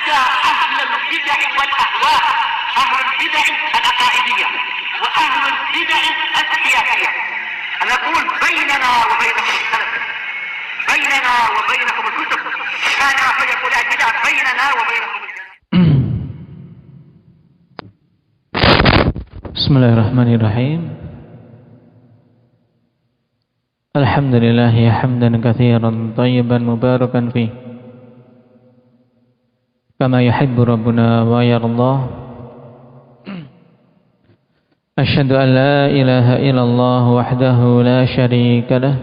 حتى أهل البدع والأهواء، أهل البدع العقائدية وأهل البدع السياسية. أنا أقول بيننا وبينكم السلف، بيننا وبينكم الكتب، كان فيقول البدع بيننا وبينكم السلف. Bismillahirrahmanirrahim. Alhamdulillah hamdan katsiran thayyiban mubarakan fi kama yuhibbu rabbuna wa yardah. Asyhadu an la ilaha illallah wahdahu la syarika lah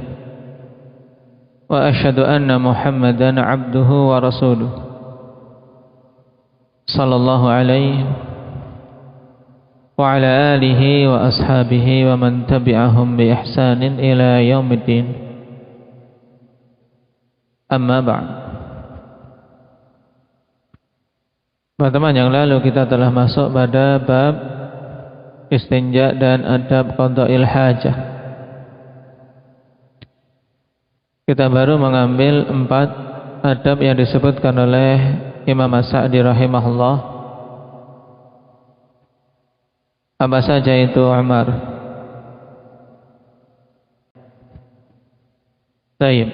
wa asyhadu anna Muhammadan abduhu wa rasuluh sallallahu alaihi wa ala alihi wa ashabihi wa man tabi'ahum bi ihsanin ila yaumiddin. Amma ba'd. Pertemuan yang lalu kita telah masuk pada bab istinja dan adab qada'il hajah. Kita baru mengambil 4 adab yang disebutkan oleh Imam As-Sa'di rahimahullah. Apa saja itu Umar? Baik.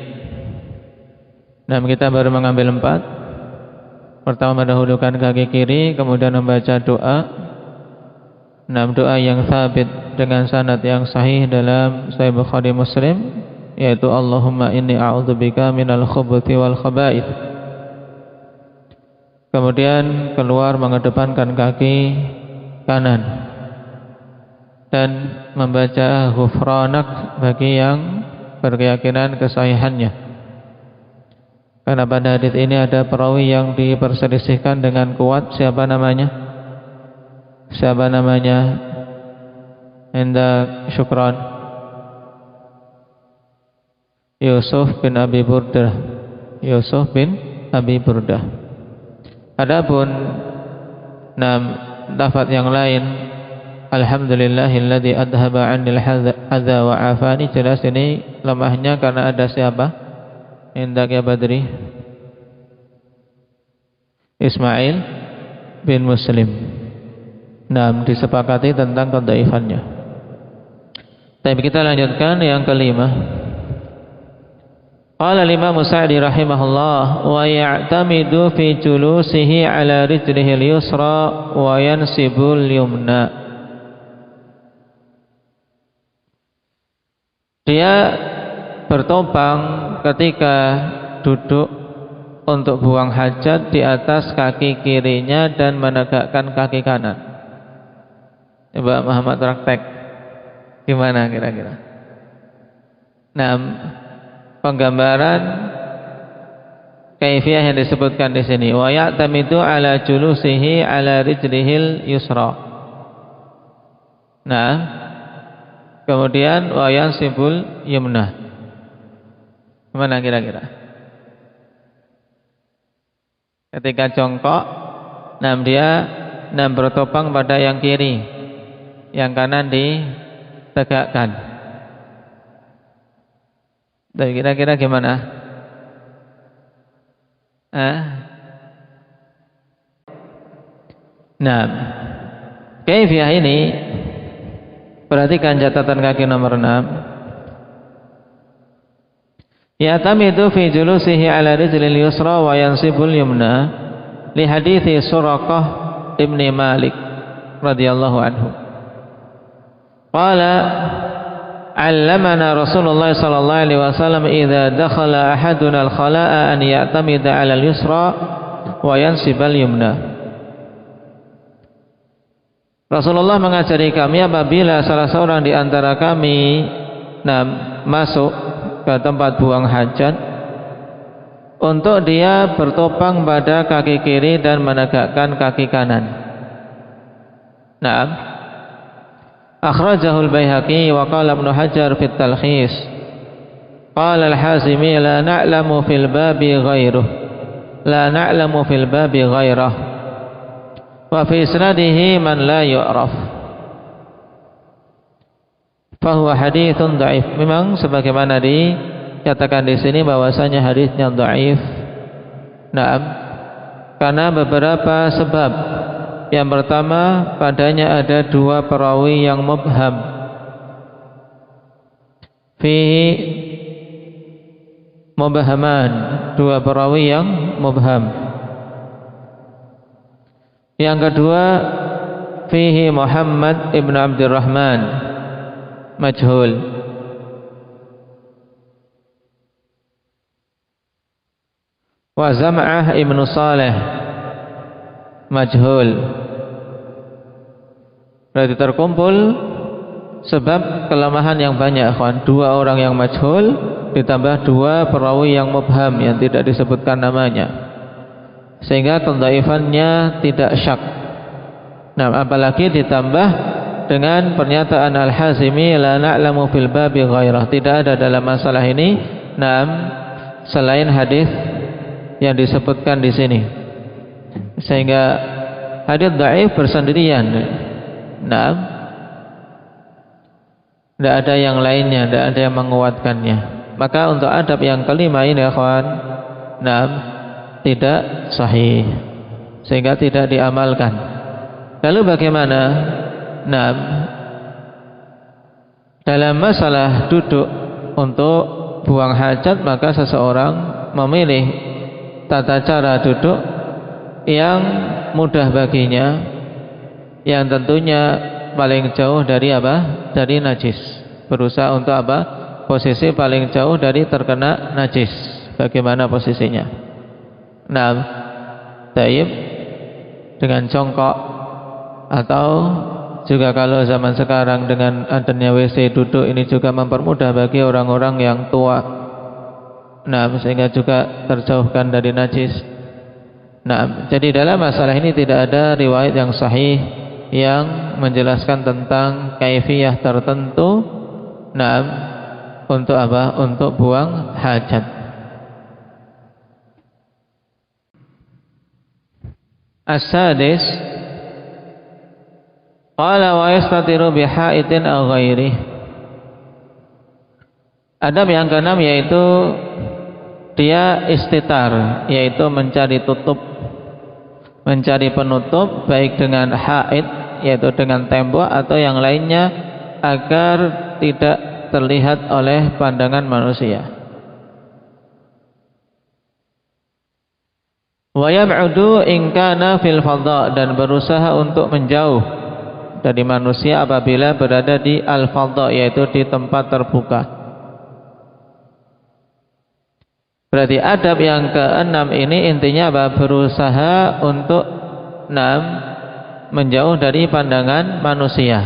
Nah, kita baru mengambil 4. Pertama mendahulukan kaki kiri, kemudian membaca doa. 6 doa yang sabit dengan sanad yang sahih dalam Sahih Bukhari Muslim, yaitu Allahumma inni a'udzubika minal khubuthi wal khaba'ith. Kemudian keluar mengedepankan kaki kanan dan membaca ghufranak bagi yang berkeyakinan kesahihannya. Karena pada hadis ini ada perawi yang diperselisihkan dengan kuat. Siapa namanya? Siapa namanya? Indah syukran. Yusuf bin Abi Burdah. Yusuf bin Abi Burdah. Adapun lafaz yang lain, alhamdulillahilladzi adhaba 'anil hadza wa 'afani, jelas ini lemahnya karena ada siapa? Indak ya Badri? Ismail bin Muslim. Disepakati tentang kedhaifannya. Tapi kita lanjutkan yang kelima. Qala Imam Sa'di rahimahullah wa ya'tamidu fi julusihi 'ala rijlihil yusra wa yansibul yumna. Dia bertopang ketika duduk untuk buang hajat di atas kaki kirinya dan menegakkan kaki kanan. Coba Muhammad praktek. Gimana kira-kira? Penggambaran kaifiyah yang disebutkan di sini. Wa ya'tamidu ala julusihi ala rijlihil yusra. Kemudian wa yansibul yumna. Mana kira-kira? Ketika jongkok, dia bertopang pada yang kiri, yang kanan ditegakkan. Dan kira-kira gimana? Kaifiyah ini, perhatikan catatan kaki nomor 6. Ya'tamidu fi julusihi ala rijlil yusra wa yansibul yumna li hadithi Suraqah ibni Malik radhiyallahu anhu. Qala 'allamana Rasulullah sallallahu alaihi wasallam idza dakhala ahaduna al-khala'a an ya'tamida 'ala al-yusra wa yansibal yumna. Rasulullah mengajari kami apabila salah seorang di antara kami masuk ke tempat buang hajat, untuk dia bertopang pada kaki kiri dan menegakkan kaki kanan. Akhrajahu al-Baihaqi wa qala Ibnu Hajar fi at-Talkhis. Qala al-Hazimi la na'lamu fil babi ghairuh. La na'lamu fil babi ghairah. Wa fi isnadihi man la yu'raf. Fahuwa haditsun dhaif. Memang sebagaimana dikatakan di sini bahwasanya hadisnya dhaif. karena beberapa sebab. Yang pertama, padanya ada dua perawi yang mubham. Fihi mubhaman, dua perawi yang mubham. Yang kedua, fihi Muhammad ibn Abdurrahman, majhul. Wa Zam'ah ibn Saleh, majhul. Berarti terkumpul sebab kelemahan yang banyak, kawan. Dua orang yang majhul ditambah dua perawi yang mubham yang tidak disebutkan namanya, sehingga kedhaifannya tidak syak. Nah, apalagi ditambah dengan pernyataan Al-Hazimi, la na'lamu fil babi ghairah, tidak ada dalam masalah ini selain hadis yang disebutkan di sini, sehingga hadis dhaif bersendirian. Nah, tidak ada yang lainnya, tidak ada yang menguatkannya. Maka untuk adab yang kelima ini, kawan, tidak sahih, sehingga tidak diamalkan. Lalu bagaimana? Dalam masalah duduk untuk buang hajat, maka seseorang memilih tata cara duduk yang mudah baginya, yang tentunya paling jauh dari apa? Dari najis. Berusaha untuk apa? Posisi paling jauh dari terkena najis. Bagaimana posisinya? Taib dengan jongkok, atau juga kalau zaman sekarang dengan adanya WC duduk ini juga mempermudah bagi orang-orang yang tua. Sehingga juga terjauhkan dari najis. Jadi dalam masalah ini tidak ada riwayat yang sahih yang menjelaskan tentang kaifiyah tertentu untuk apa? Untuk buang hajat. As-sadis, qala wa yastatiru bihaitin aw ghairih. Adab yang keenam yaitu dia istitar, yaitu mencari tutup, mencari penutup, baik dengan haid, yaitu dengan tembok atau yang lainnya, agar tidak terlihat oleh pandangan manusia. Wa yab'udu in kana fil fadha, dan berusaha untuk menjauh dari manusia apabila berada di al-fadha, yaitu di tempat terbuka. Berarti adab yang keenam ini intinya apa? Berusaha untuk menjauh dari pandangan manusia,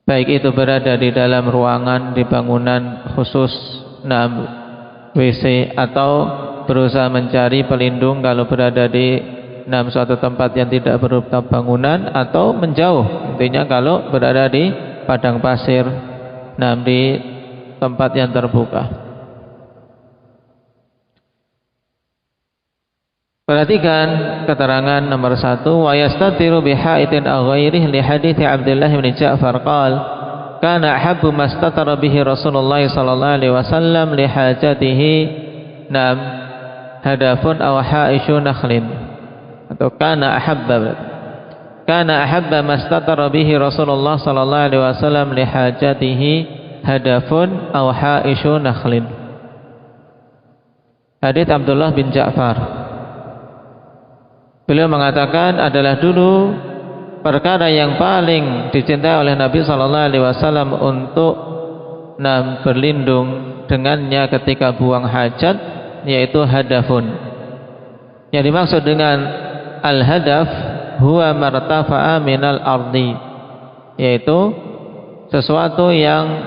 baik itu berada di dalam ruangan, di bangunan khusus WC, atau berusaha mencari pelindung kalau berada di suatu tempat yang tidak berupa bangunan, atau menjauh intinya kalau berada di padang pasir, di tempat yang terbuka. Perhatikan keterangan nomor 1, wa yastatiru bihaitin aw ghairihi li hadithi Abdullah bin Ja'far qala kana ahabbu mastatara bihi Rasulullah sallallahu alaihi wasallam li hajatihi hadafun aw haishu nakhlin, atau kana ahabba mastatara bihi Rasulullah sallallahu alaihi wasallam li hajatihi hadafun aw haishu nakhlin. Hadits Abdullah bin Ja'far, beliau mengatakan adalah dulu perkara yang paling dicintai oleh Nabi sallallahu alaihi wasallam untuk berlindung dengannya ketika buang hajat, yaitu hadafun. Yang dimaksud dengan al-hadaf huwa martafa'a minal ardi, yaitu sesuatu yang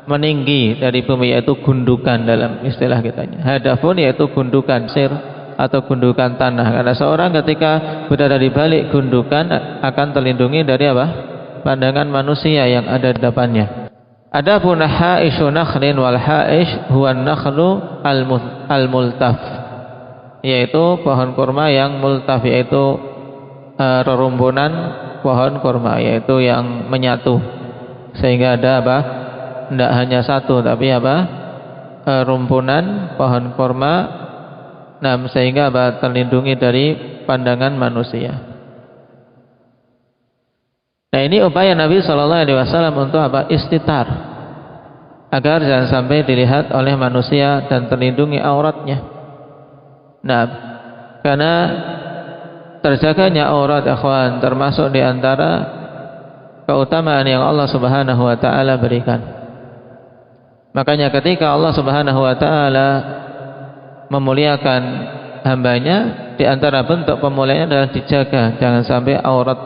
meninggi dari bumi, yaitu gundukan dalam istilah kitanya. Hadafun yaitu gundukan sir atau gundukan tanah, karena seorang ketika berada di balik gundukan akan terlindungi dari apa? Pandangan manusia yang ada di depannya. Adapun haishu nakhlin, wal haish huwa nakhlu al-multaf, yaitu pohon kurma yang multaf, yaitu rerumpunan pohon kurma, yaitu yang menyatu, sehingga ada apa? Tidak hanya satu, tapi apa? Rumpunan pohon kurma Nah, sehingga terlindungi dari pandangan manusia. Nah, ini upaya Nabi Shallallahu Alaihi Wasallam untuk apa? Istitar, agar jangan sampai dilihat oleh manusia dan terlindungi auratnya. Nah, karena terjaganya aurat ikhwan termasuk di antara keutamaan yang Allah Subhanahu wa taala berikan. Makanya ketika Allah Subhanahu wa taala memuliakan hambanya, di antara bentuk pemuliaan adalah dijaga jangan sampai aurat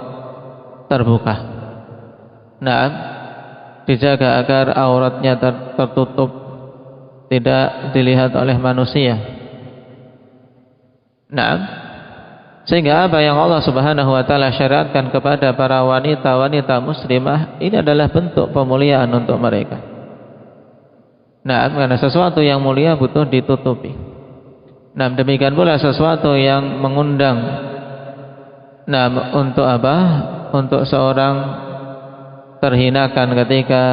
terbuka. Nah, dijaga agar auratnya tertutup, tidak dilihat oleh manusia. Nah, sehingga apa yang Allah Subhanahu wa taala syariatkan kepada para wanita-wanita muslimah ini adalah bentuk pemuliaan untuk mereka. Nah, karena sesuatu yang mulia butuh ditutupi. Nah, demikian pula sesuatu yang mengundang untuk apa? Untuk seorang terhinakan ketika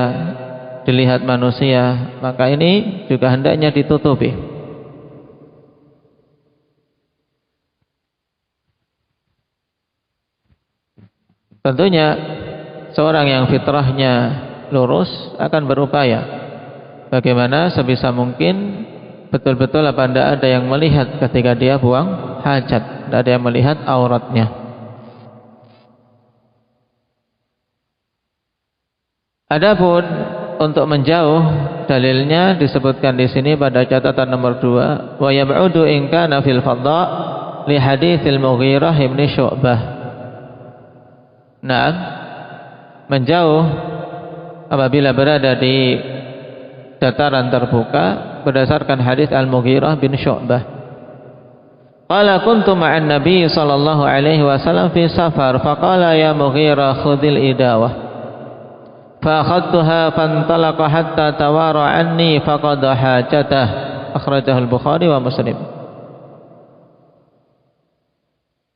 dilihat manusia, maka ini juga hendaknya ditutupi. Tentunya seorang yang fitrahnya lurus akan berupaya bagaimana sebisa mungkin betul-betul apa tidak ada yang melihat ketika dia buang hajat, tidak ada yang melihat auratnya. Adapun untuk menjauh, dalilnya disebutkan di sini pada catatan nomor 2, wa yab'udu in kana fil fadha li haditsil Mughirah bin Syu'bah. Nah, menjauh apabila berada di dataran terbuka berdasarkan hadis Al-Mughirah bin Syu'bah. Qala kuntu ma'an Nabi sallallahu alaihi wasallam fi safar faqala ya Mughirah khudhil idawah fa akhadtuha fantalaqa hatta tawara anni faqada hajatah. Akhrajahu Al-Bukhari wa Muslim.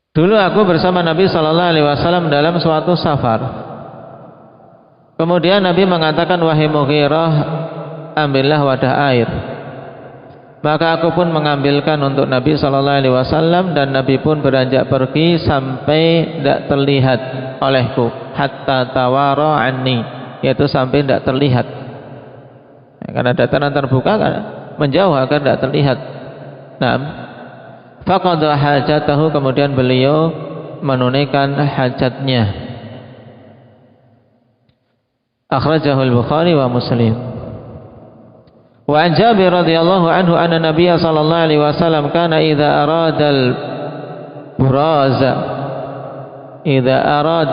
Dulu aku bersama Nabi sallallahu alaihi wasallam dalam suatu safar. Kemudian Nabi mengatakan, wahai Mughirah, ambillah wadah air. Maka aku pun mengambilkan untuk Nabi sallallahu alaihi wasallam dan Nabi pun beranjak pergi sampai tidak terlihat olehku, hatta tawara anni, yaitu sampai tidak terlihat. Karena dataran terbuka kan menjauh agar tidak terlihat. Nah, faqada hajatahu, kemudian beliau menunaikan hajatnya. Akhrajahu Al-Bukhari wa Muslim. Wa an Jabir radhiyallahu anhu anna Nabiy sallallahu alaihi wasallam kana idza arada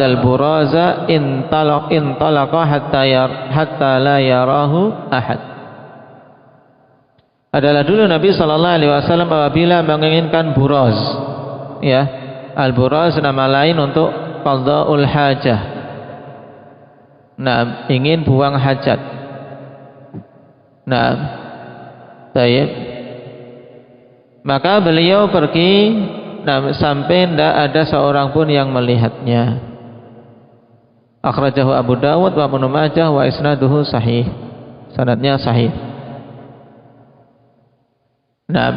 al-buraza intalaqa hatta la yarahu ahad. Adalah dulu Nabi sallallahu alaihi wasallam apabila menginginkan buraz, ya, al-buraz nama lain untuk qada'ul hajah. Nah, ingin buang hajat. Nah, baik. Maka beliau pergi sampai tidak ada seorang pun yang melihatnya. Akhrajahu Abu Dawud wa Ibnu Majah wa isnaduhu sahih. Sanadnya sahih. Nah,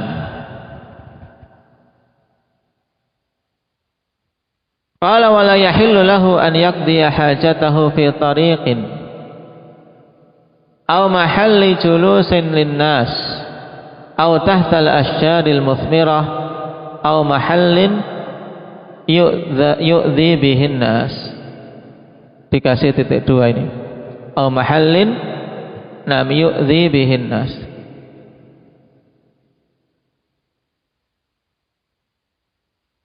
qala wa la yahillu lahu an yaqdiya hajatahu fi tariqin aw mahalli julusin linnas aw tahtal asyjaril muthmirah aw mahallin yu'dhi bihin nas. Dikasih titik 2 ini. Aw mahallin yu'dhi bihin nas.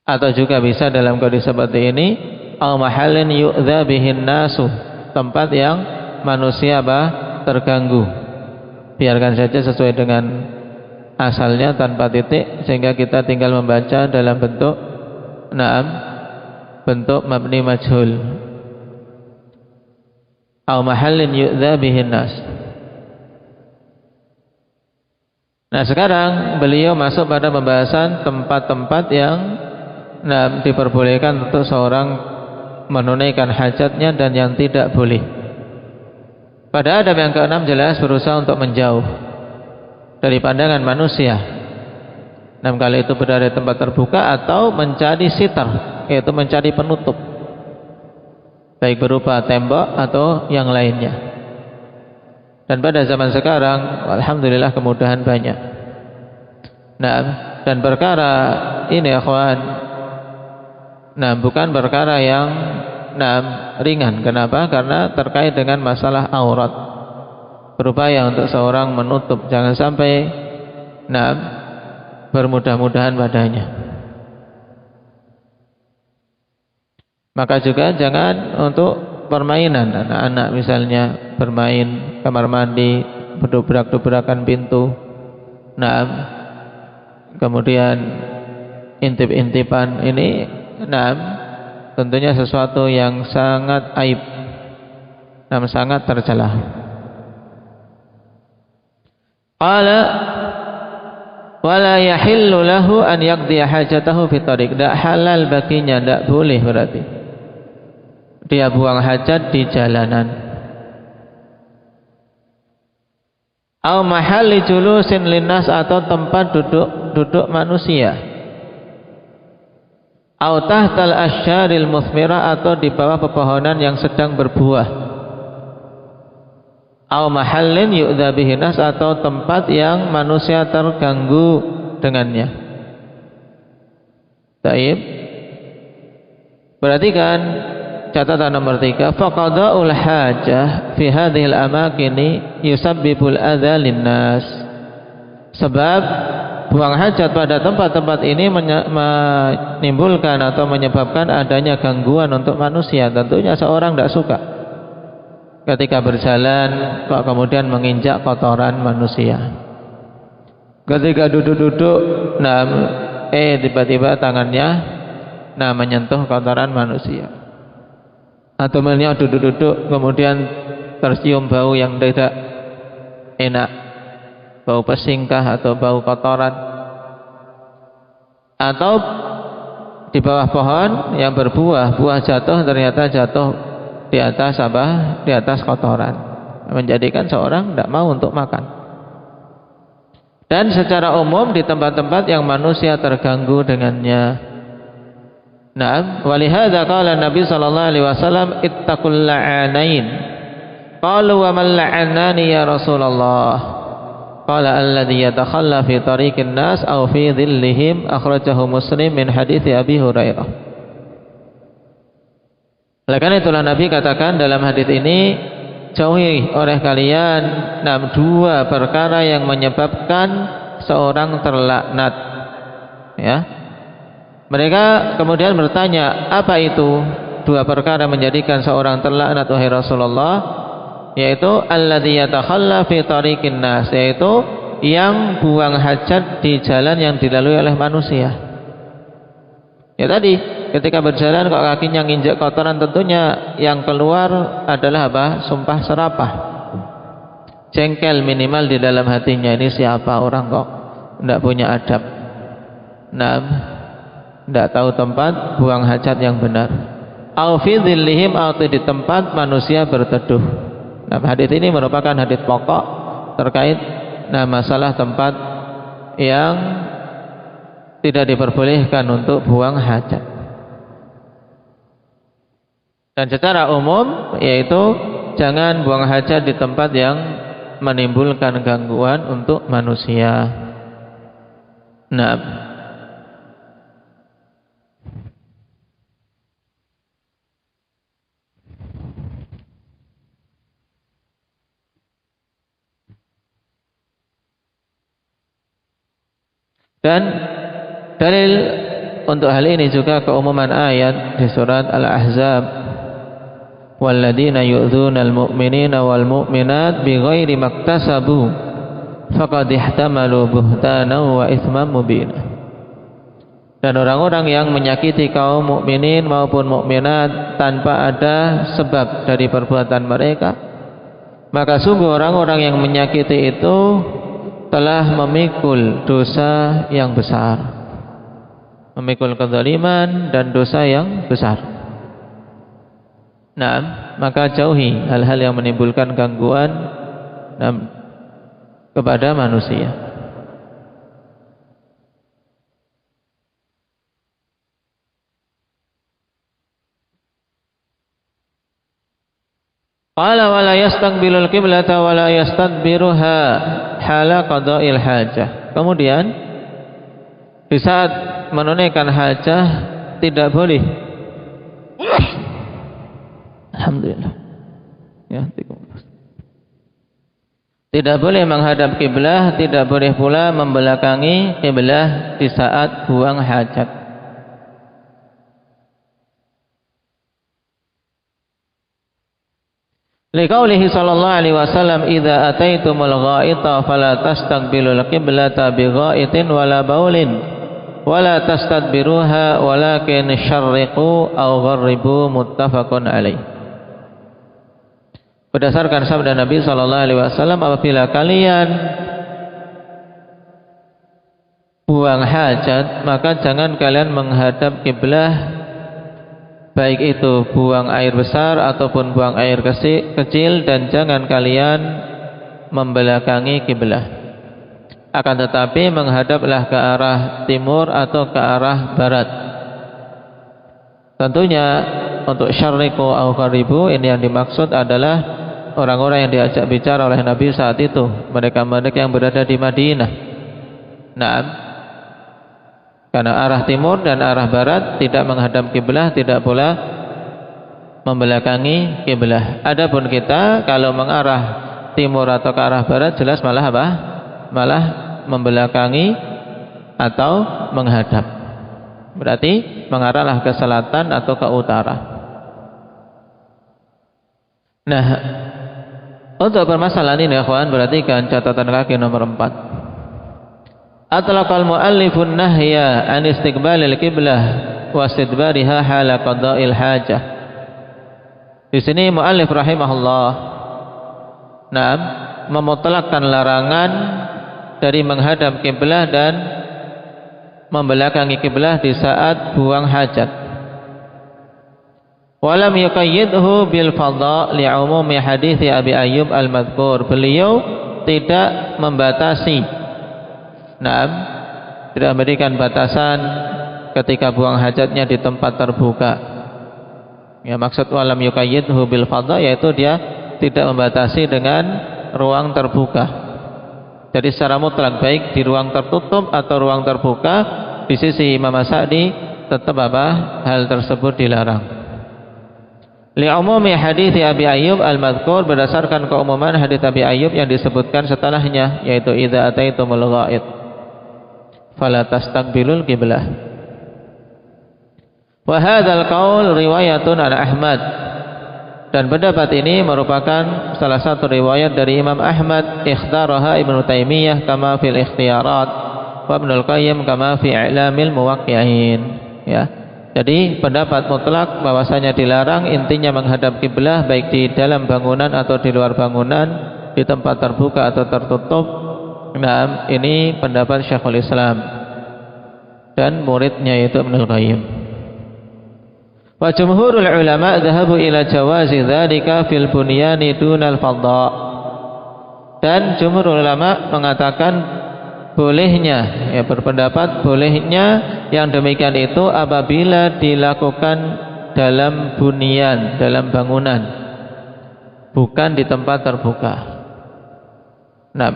Atau juga bisa dalam kondisi seperti ini, aw mahallin yu'dha bihin nasu, tempat yang manusia terganggu. Biarkan saja sesuai dengan asalnya tanpa titik, sehingga kita tinggal membaca dalam bentuk bentuk mabni majhul. Aw mahallin yu'dha bihin nas. Nah, sekarang beliau masuk pada pembahasan tempat-tempat yang diperbolehkan untuk seorang menunaikan hajatnya dan yang tidak boleh. Pada adab yang ke-6 jelas berusaha untuk menjauh dari pandangan manusia. Kalau itu berada di tempat terbuka atau mencari sitar, yaitu mencari penutup, baik berupa tembok atau yang lainnya. Dan pada zaman sekarang alhamdulillah kemudahan banyak. Dan perkara ini akhwan, bukan perkara yang ringan. Kenapa? Karena terkait dengan masalah aurat. Berupaya untuk seorang menutup, jangan sampai bermudah-mudahan padanya. Maka juga jangan untuk permainan anak-anak, misalnya bermain kamar mandi, berdobrak-dobrakan pintu, kemudian intip-intipan, ini tentunya sesuatu yang sangat aib, sangat tercela. Qala wala yahillu lahu an yaqdiya hajatahu fi tariq. Tidak halal baginya, tidak boleh berarti dia buang hajat di jalanan. Au mahalli julusin linnas, atau tempat duduk manusia. Au tahtal asyaril muthmira, atau di bawah pepohonan yang sedang berbuah. Au mahallin yu'dza bihi nas, atau tempat yang manusia terganggu dengannya. Baik. Perhatikan catatan nomor 3, faqada'ul hajah fi hadhil amakini yusabbibul adza linnas. Sebab buang hajat pada tempat-tempat ini menimbulkan atau menyebabkan adanya gangguan untuk manusia. Tentunya seorang tidak suka ketika berjalan kok kemudian menginjak kotoran manusia. Ketika duduk-duduk, tiba-tiba tangannya menyentuh kotoran manusia. Atau melihat duduk-duduk kemudian tercium bau yang tidak enak, bau pesingkah atau bau kotoran. Atau di bawah pohon yang berbuah, buah jatuh, ternyata jatuh di atas Di atas kotoran, menjadikan seorang tidak mau untuk makan. Dan secara umum di tempat-tempat yang manusia terganggu dengannya. Walihada qala Nabi sallallahu alaihi wasallam ittaqul la'anain. Qalu wa man la'anani ya Rasulullah? Qala alladhi yatakhalla fi tariqin nas aw fi dhillihim, akhrajahu Muslim min hadits Abi Hurairah. Oleh karena itulah Nabi katakan dalam hadis ini, jauhi oleh kalian dua perkara yang menyebabkan seorang terlaknat. Ya. Mereka kemudian bertanya, apa itu dua perkara menjadikan seorang terlaknat wahai Rasulullah? Yaitu alladzi yatakhalla fi tariqin nas, yaitu yang buang hajat di jalan yang dilalui oleh manusia. Ya tadi, ketika berjalan kok kakinya nginjak kotoran, tentunya yang keluar adalah apa? Sumpah serapah. Jengkel minimal di dalam hatinya, ini siapa orang kok tidak punya adab. Tidak tahu tempat buang hajat yang benar. Au fi dhillihim, atau di tempat manusia berteduh. Hadis ini merupakan hadis pokok terkait masalah tempat yang tidak diperbolehkan untuk buang hajat. Dan secara umum yaitu jangan buang hajat di tempat yang menimbulkan gangguan untuk manusia. Dan dalil untuk hal ini juga keumuman ayat di surat Al-Ahzab, walladzina yu'dzunal mu'minina wal mu'minat bighairi maktasabu faqad ihtamalu buhtanan wa itsman mubina. Dan orang-orang yang menyakiti kaum mukminin maupun mukminat tanpa ada sebab dari perbuatan mereka, maka sungguh orang-orang yang menyakiti itu telah memikul dosa yang besar, memikul kezaliman dan dosa yang besar. Maka jauhi hal-hal yang menimbulkan gangguan kepada manusia. Qala wa la yastaqbilul qiblata wa la yastadbiruha hala qada'il hajah. Kemudian di saat menunaikan hajah tidak boleh. Alhamdulillah. Ya, tidak boleh menghadap kiblah, tidak boleh pula membelakangi kiblah di saat buang hajat. Liqaulihi sallallahu alaihi wasallam idza ataitumul ghaita fala tastaqbilul qiblata bighaitin wala baulin wala tastadbiruha walakin syarriqu aw gharribu muttafaqun alaih. Berdasarkan sabda Nabi sallallahu alaihi wasallam, apabila kalian buang hajat maka jangan kalian menghadap kiblah, baik itu buang air besar ataupun buang air kecil, dan jangan kalian membelakangi kiblah. Akan tetapi menghadaplah ke arah timur atau ke arah barat. Tentunya untuk syarriqu au gharibu ini yang dimaksud adalah orang-orang yang diajak bicara oleh Nabi saat itu, mereka-mereka yang berada di Madinah. Naam. Karena arah timur dan arah barat tidak menghadap kiblah, tidak pula membelakangi kiblah. Adapun kita kalau mengarah timur atau ke arah barat jelas malah apa? Malah membelakangi atau menghadap. Berarti mengarahlah ke selatan atau ke utara. Nah, untuk permasalahan ini ya kawan, perhatikan catatan kaki nomor 4. Atlaqal muallifun nahya an istiqbalil qiblah wa istidbariha hala qada'il hajah. Di sini muallif rahimahullah memutlakkan larangan dari menghadap kiblah dan membelakangi kiblah di saat buang hajat. Walam yuqayyidhu bil fadha li'umumi hadithi Abi Ayyub al-madhkur. Beliau tidak membatasi, tidak memberikan batasan ketika buang hajatnya di tempat terbuka. Ya, maksud walam yuqayyidhu bil fadha yaitu dia tidak membatasi dengan ruang terbuka. Jadi secara mutlak baik di ruang tertutup atau ruang terbuka, di sisi Imam Sa'di tetap hal tersebut dilarang. Li'umumi hadithi Abi Ayyub al-madhkur, berdasarkan keumuman hadits Abi Ayyub yang disebutkan setelahnya, yaitu idza ataitumul ghait fala tastaqbilul qiblah. Wa hadzal qaul riwayatun an Ahmad, dan pendapat ini merupakan salah satu riwayat dari Imam Ahmad, ikhtaraha Ibnu Taimiyah kama fil ikhtiyarat wa Ibnu Qayyim kama fi i'lamil muwaqqi'in. Ya. Jadi pendapat mutlak bahwasanya dilarang intinya menghadap kiblah baik di dalam bangunan atau di luar bangunan, di tempat terbuka atau tertutup. Nah, ini pendapat Syekhul Islam dan muridnya yaitu Ibnu Qayyim. Wa jumhurul ulama dhahabu ila jawazi dzalika fil bunyani dunal fadha. Dan jumhur ulama mengatakan bolehnya, ya berpendapat bolehnya yang demikian itu apabila dilakukan dalam bunyan, dalam bangunan, bukan di tempat terbuka. Nah,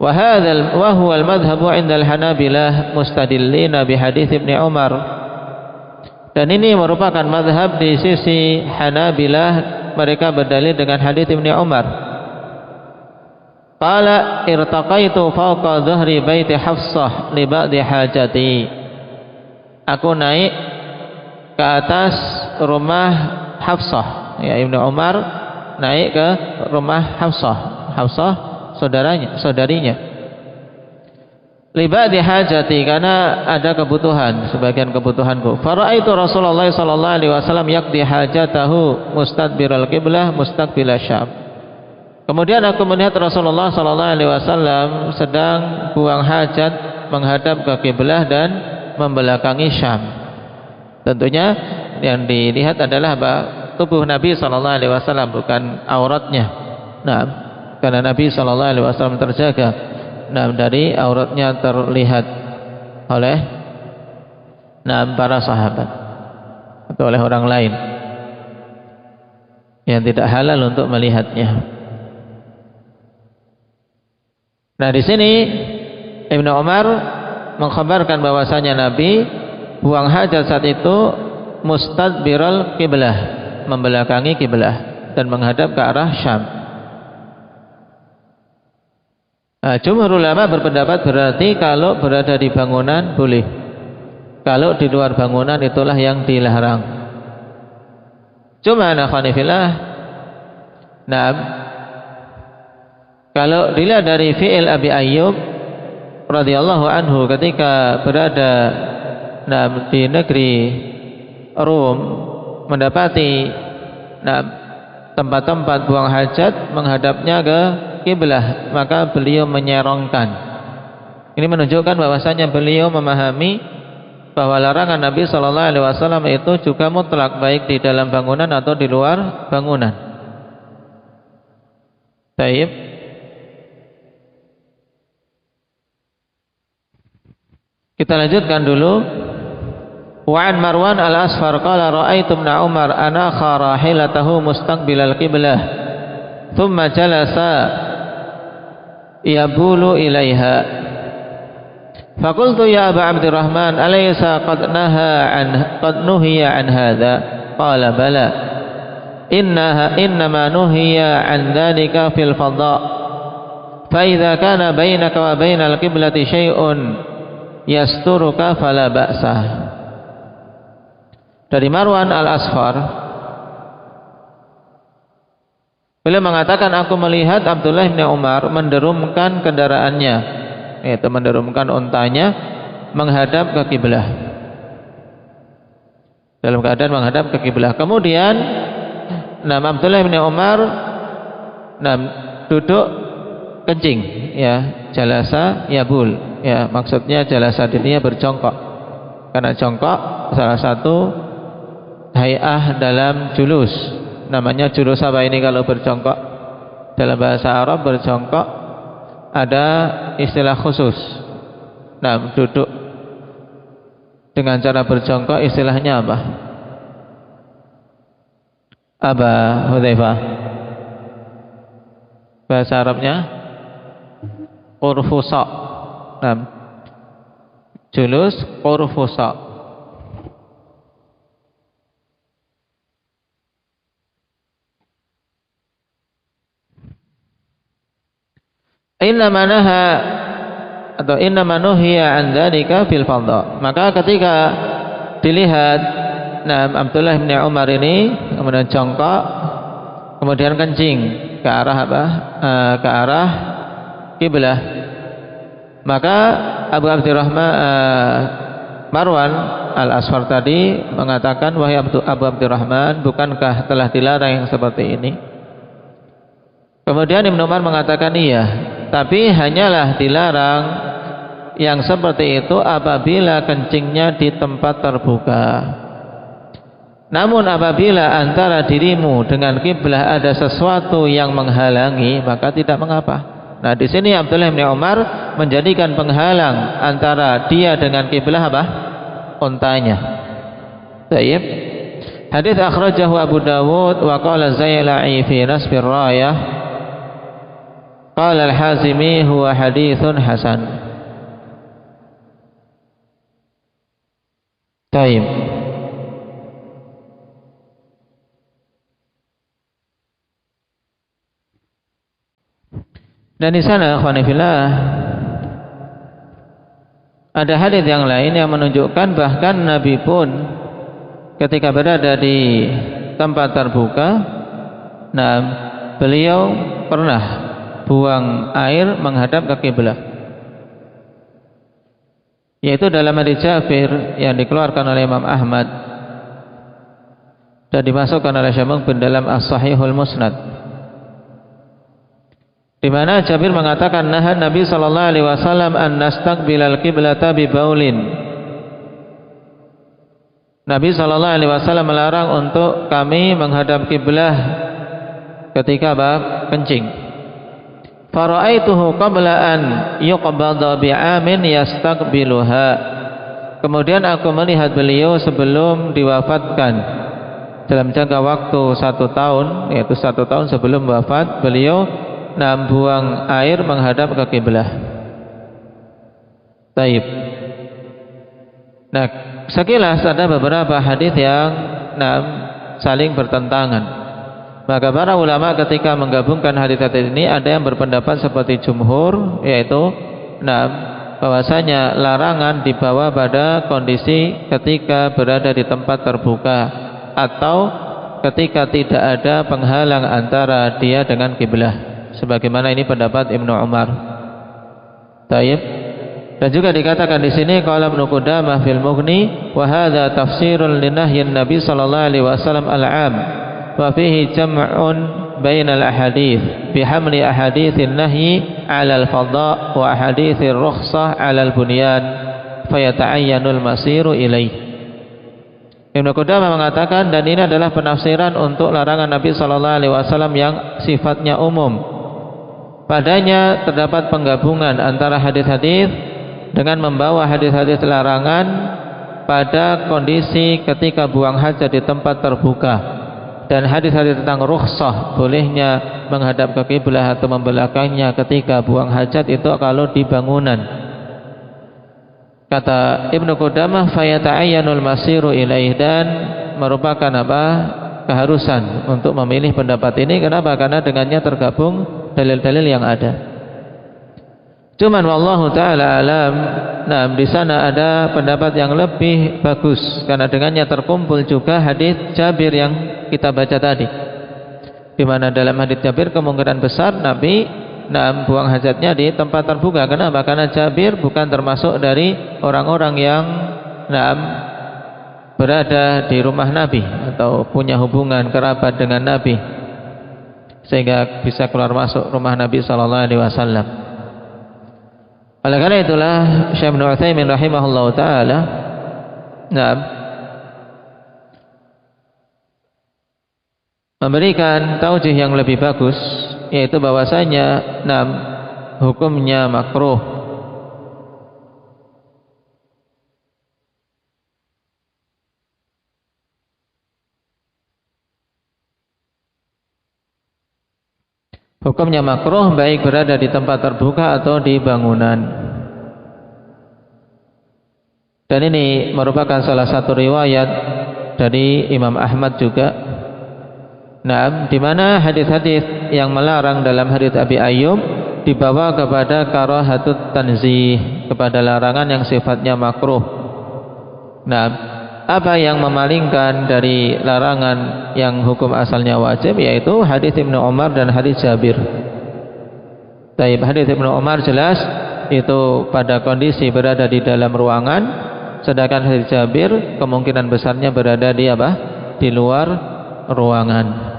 wa huwa al-madhhabu 'inda al-Hanabilah mustadillina bi hadits Ibnu Umar. Dan ini merupakan mazhab di sisi Hanabilah, mereka berdalil dengan hadits Ibnu Umar. Qala irtaqaitu fawqa dhahri baiti Hafsah li ba'di hajati. Aku naik ke atas rumah Hafsah. Ya, Ibnu Umar naik ke rumah Hafsah. Hafsah saudarinya. Li ba'di hajati, karena ada kebutuhan, sebagian kebutuhanku. Fara'aitu Rasulullah sallallahu alaihi wasallam yaqdi hajatahu mustadbiral qiblah mustaqbil Syam. Kemudian aku melihat Rasulullah sallallahu alaihi wasallam sedang buang hajat menghadap ke kiblah dan membelakangi Syam. Tentunya yang dilihat adalah tubuh Nabi sallallahu alaihi wasallam, bukan auratnya. Nah, karena Nabi sallallahu alaihi wasallam terjaga, dari auratnya terlihat oleh para sahabat atau oleh orang lain. yang tidak halal untuk melihatnya. Nah, di sini Ibnu Umar mengkhabarkan bahwasanya Nabi buang hajat saat itu mustadbiral kiblah, membelakangi kiblah dan menghadap ke arah Syam. Nah, jumhur ulama berpendapat berarti kalau berada di bangunan boleh, kalau di luar bangunan itulah yang dilarang. Cuma akhwanifillah, nah, kalau dilihat dari fi'il Abi Ayyub radhiyallahu anhu ketika berada di negeri Rum, mendapati tempat-tempat buang hajat menghadapnya ke kiblah, maka beliau menyerongkan. Ini menunjukkan bahwasanya beliau memahami bahwa larangan Nabi sallallahu alaihi wasallam itu juga mutlak, baik di dalam bangunan atau di luar bangunan. Baik. Kita lanjutkan dulu. Wa an Marwan al-Asfar qala ra'aitu ibn Umar anakha rahilatahu mustaqbilal qiblah thumma jalasa yabulu ilaiha faqultu ya Aba Abdurrahman alaysa qad nuhiya an hadha qala bala innama nuhiya an dhalika fil fadha fa idza kana bainaka wa bainal qiblati syai'un yasturuka fala ba'sa. Dari Marwan al-Asfar, beliau mengatakan, aku melihat Abdullah bin Umar menderumkan kendaraannya, yaitu menderumkan untanya menghadap ke kiblah, dalam keadaan menghadap ke kiblah. Kemudian Abdullah bin Umar duduk kencing, ya, jalasa yabul, ya, maksudnya jalasa dirinya berjongkok, karena jongkok salah satu hay'ah dalam julus. Namanya julus apa ini kalau berjongkok? Dalam bahasa Arab berjongkok ada istilah khusus. Nah, duduk dengan cara berjongkok istilahnya apa? Aba Hudzaifah. Bahasa Arabnya qurfusa. Nah, julus qurfusa. Innama naha atau innama nuhiya an dzalika fil fadha. Maka ketika dilihat Abdullah bin Umar ini kemudian jongkok, kemudian kencing ke arah apa? Ke arah kiblah. Maka Abu Abdurrahman Marwan al-Asfar tadi mengatakan, wahai Abu Abdurrahman, bukankah telah dilarang yang seperti ini? Kemudian Ibnu Umar mengatakan, iya, tapi hanyalah dilarang yang seperti itu apabila kencingnya di tempat terbuka. Namun apabila antara dirimu dengan kiblah ada sesuatu yang menghalangi, maka tidak mengapa. Nah, di sini Abdullah bin Umar menjadikan penghalang antara dia dengan kiblah apa? Untanya. Baik. Hadis akhrajahu Abu Dawud wa qala Zailai fi nasbir rayah. Qala al-Hazimi huwa haditsun hasan. Taib. Dan di sana ikhwanifillah ada hadis yang lain yang menunjukkan bahkan Nabi pun ketika berada di tempat terbuka, beliau pernah buang air menghadap ke kiblah, yaitu dalam hadis Jabir yang dikeluarkan oleh Imam Ahmad dan dimasukkan oleh Syekh bin dalam As-Sahihul Musnad, di mana Jabir mengatakan, nahan Nabi sallallahu alaihi wasallam an nastaqbilal qiblata bi baulin. Nabi sallallahu alaihi wasallam melarang untuk kami menghadap kiblah ketika kencing. Fara'aituhu qabla an yuqbadha bi'amin yastaqbiluha. Kemudian aku melihat beliau sebelum diwafatkan dalam jangka waktu 1 tahun, yaitu 1 tahun sebelum wafat beliau buang air menghadap ke kiblah. Taib. Nah, sekilas ada beberapa hadis yang saling bertentangan. Maka para ulama ketika menggabungkan hadis-hadis ini, ada yang berpendapat seperti jumhur, yaitu bahwasanya larangan dibawa pada kondisi ketika berada di tempat terbuka atau ketika tidak ada penghalang antara dia dengan kiblah. Sebagaimana ini pendapat Ibnu Umar. Taib. Dan juga dikatakan di sini qala Ibnu Qudamah fil Mughni wa hadza tafsirun li nahyin Nabi sallallahu alaihi wasallam al-'am wa fihi jam'un bainal ahadits bi hamli ahaditsin nahyi 'ala al-fadha' wa ahaditsir rukhsah 'ala al-bunyan fayata'ayyanul masiru ilaih. Ibnu Qudamah mengatakan, dan ini adalah penafsiran untuk larangan Nabi sallallahu alaihi wasallam yang sifatnya umum. Padanya terdapat penggabungan antara hadis-hadis dengan membawa hadis-hadis larangan pada kondisi ketika buang hajat di tempat terbuka, dan hadis-hadis tentang rukhsah bolehnya menghadap ke kiblah atau membelakangnya ketika buang hajat itu kalau di bangunan. Kata Ibnu Qudamah, fayata'ayyanul masiru ilaih, dan merupakan keharusan untuk memilih pendapat ini. Kenapa? Karena dengannya tergabung dalil-dalil yang ada. Cuman wallahu taala alam, di sana ada pendapat yang lebih bagus karena dengannya terkumpul juga hadis Jabir yang kita baca tadi. Di mana dalam hadis Jabir kemungkinan besar Nabi buang hajatnya di tempat terbuka. Kenapa? Karena Jabir bukan termasuk dari orang-orang yang berada di rumah Nabi atau punya hubungan kerabat dengan Nabi sehingga bisa keluar masuk rumah Nabi sallallahu alaihi wasallam. Oleh karena itulah Syekh Ibnu Utsaimin rahimahullahu taala memberikan taujih yang lebih bagus, yaitu bahwasanya hukumnya makruh. Hukumnya makruh baik berada di tempat terbuka atau di bangunan. Dan ini merupakan salah satu riwayat dari Imam Ahmad juga. Di mana hadis-hadis yang melarang dalam hadis Abi Ayyub dibawa kepada karahatut tanzih, kepada larangan yang sifatnya makruh. Apa yang memalingkan dari larangan yang hukum asalnya wajib, yaitu hadis Ibnu Umar dan hadis Jabir. Hadis Ibnu Umar jelas itu pada kondisi berada di dalam ruangan, sedangkan hadis Jabir kemungkinan besarnya berada di di luar ruangan.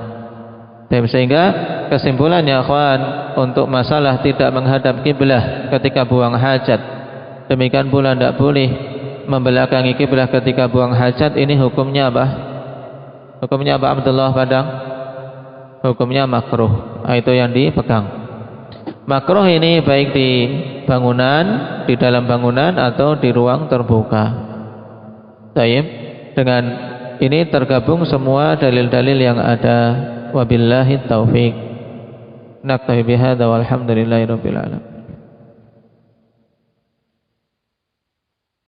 Sehingga kesimpulannya akhwan, untuk masalah tidak menghadap kiblah ketika buang hajat, demikian pula tidak boleh membelakangi kiblah ketika buang hajat, ini hukumnya apa? Hukumnya apa Abdullah Padang? Hukumnya makruh. Itu yang dipegang. Makruh ini baik di bangunan, di dalam bangunan atau di ruang terbuka. Taib. Dengan ini tergabung semua dalil-dalil yang ada. Wabillahi taufiq. Naktafi bihadza walhamdulillahirabbil alamin.